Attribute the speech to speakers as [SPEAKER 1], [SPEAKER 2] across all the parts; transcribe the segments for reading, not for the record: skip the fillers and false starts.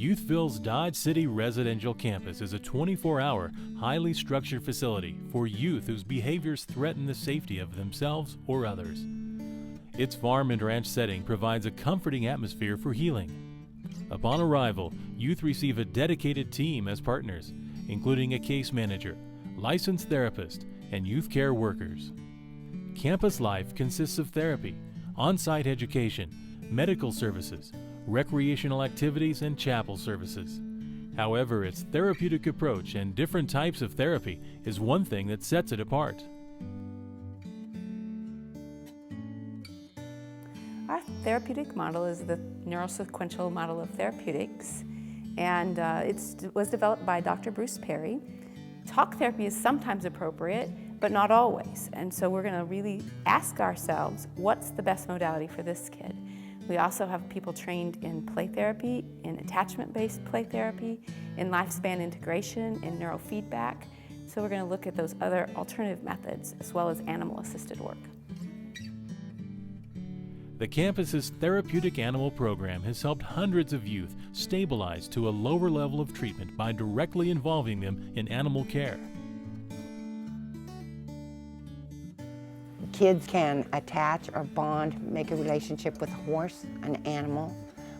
[SPEAKER 1] Youthville's Dodge City residential campus is a 24-hour, highly structured facility for youth whose behaviors threaten the safety of themselves or others. Its farm and ranch setting provides a comforting atmosphere for healing. Upon arrival, youth receive a dedicated team as partners, including a case manager, licensed therapist, and youth care workers. Campus life consists of therapy, on-site education, medical services, recreational activities, and chapel services. However, its therapeutic approach and different types of therapy is one thing that sets it apart.
[SPEAKER 2] Our therapeutic model is the neurosequential model of therapeutics, and it was developed by Dr. Bruce Perry. Talk therapy is sometimes appropriate, but not always, and so we're going to really ask ourselves, what's the best modality for this kid? We also have people trained in play therapy, in attachment-based play therapy, in lifespan integration, in neurofeedback. So we're going to look at those other alternative methods as well as animal-assisted work.
[SPEAKER 1] The campus's therapeutic animal program has helped hundreds of youth stabilize to a lower level of treatment by directly involving them in animal care.
[SPEAKER 3] Kids can attach or bond, make a relationship with a horse, an animal,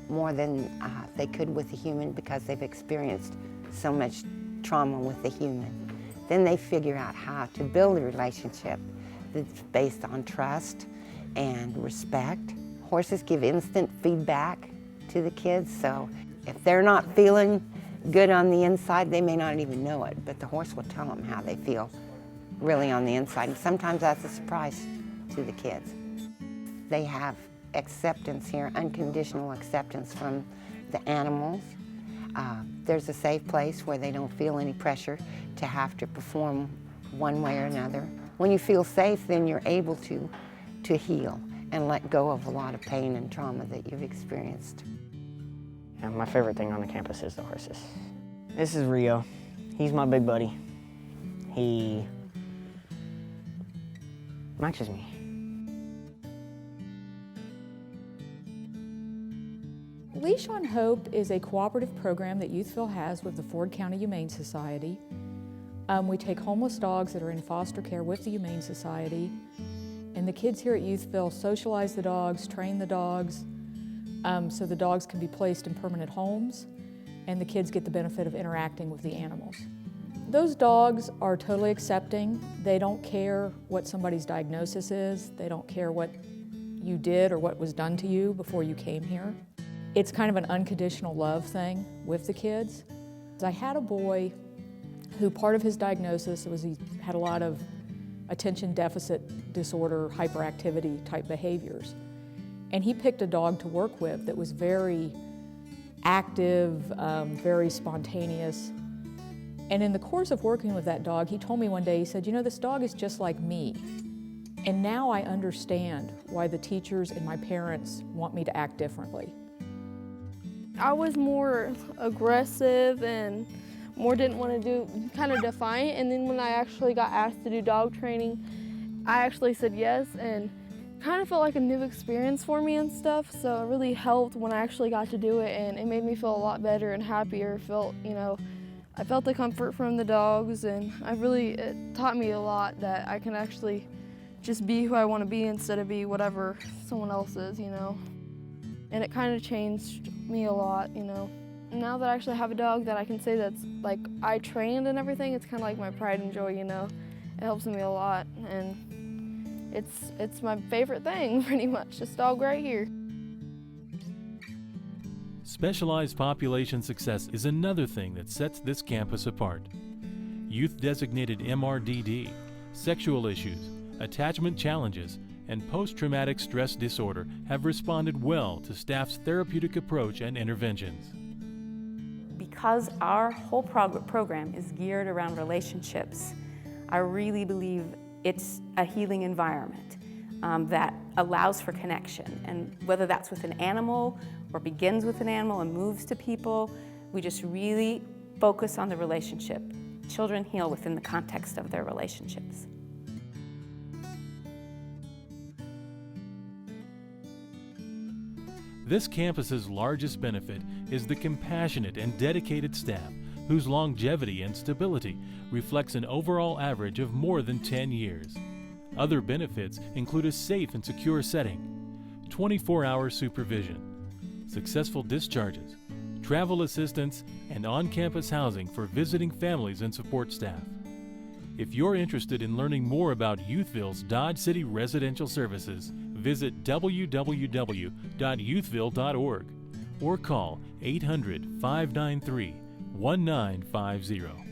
[SPEAKER 3] more than they could with a human because they've experienced so much trauma with the human. Then they figure out how to build a relationship that's based on trust and respect. Horses give instant feedback to the kids, so if they're not feeling good on the inside, they may not even know it, but the horse will tell them how they feel really on the inside, and sometimes that's a surprise to the kids. They have acceptance here, unconditional acceptance from the animals. There's a safe place where they don't feel any pressure to have to perform one way or another. When you feel safe, then you're able to heal and let go of a lot of pain and trauma that you've experienced.
[SPEAKER 4] Yeah, my favorite thing on the campus is the horses. This is Rio. He's my big buddy. He matches me.
[SPEAKER 5] Leash on Hope is a cooperative program that Youthville has with the Ford County Humane Society. We take homeless dogs that are in foster care with the Humane Society, and the kids here at Youthville socialize the dogs, train the dogs, so the dogs can be placed in permanent homes, and the kids get the benefit of interacting with the animals. Those dogs are totally accepting. They don't care what somebody's diagnosis is. They don't care what you did or what was done to you before you came here. It's kind of an unconditional love thing with the kids. I had a boy who part of his diagnosis was he had a lot of attention deficit disorder, hyperactivity type behaviors. And he picked a dog to work with that was very active, very spontaneous. And in the course of working with that dog, he told me one day, he said, you know, this dog is just like me. And now I understand why the teachers and my parents want me to act differently.
[SPEAKER 6] I was more aggressive and more didn't want to do, kind of defiant, and then when I actually got asked to do dog training, I actually said yes, and kind of felt like a new experience for me and stuff, so it really helped when I actually got to do it, and it made me feel a lot better and happier. I felt the comfort from the dogs, and it taught me a lot that I can actually just be who I want to be instead of be whatever someone else is, And it kind of changed me a lot, Now that I actually have a dog that I can say that's like I trained and everything, it's kind of like my pride and joy, It helps me a lot, and it's my favorite thing, pretty much, this dog right here.
[SPEAKER 1] Specialized population success is another thing that sets this campus apart. Youth-designated MRDD, sexual issues, attachment challenges, and post-traumatic stress disorder have responded well to staff's therapeutic approach and interventions.
[SPEAKER 2] Because our whole program is geared around relationships, I really believe it's a healing environment that allows for connection. And whether that's with an animal or begins with an animal and moves to people, we just really focus on the relationship. Children heal within the context of their relationships.
[SPEAKER 1] This campus's largest benefit is the compassionate and dedicated staff whose longevity and stability reflects an overall average of more than 10 years. Other benefits include a safe and secure setting, 24-hour supervision, successful discharges, travel assistance, and on-campus housing for visiting families and support staff. If you're interested in learning more about Youthville's Dodge City residential services, visit www.youthville.org or call 800-593-1950.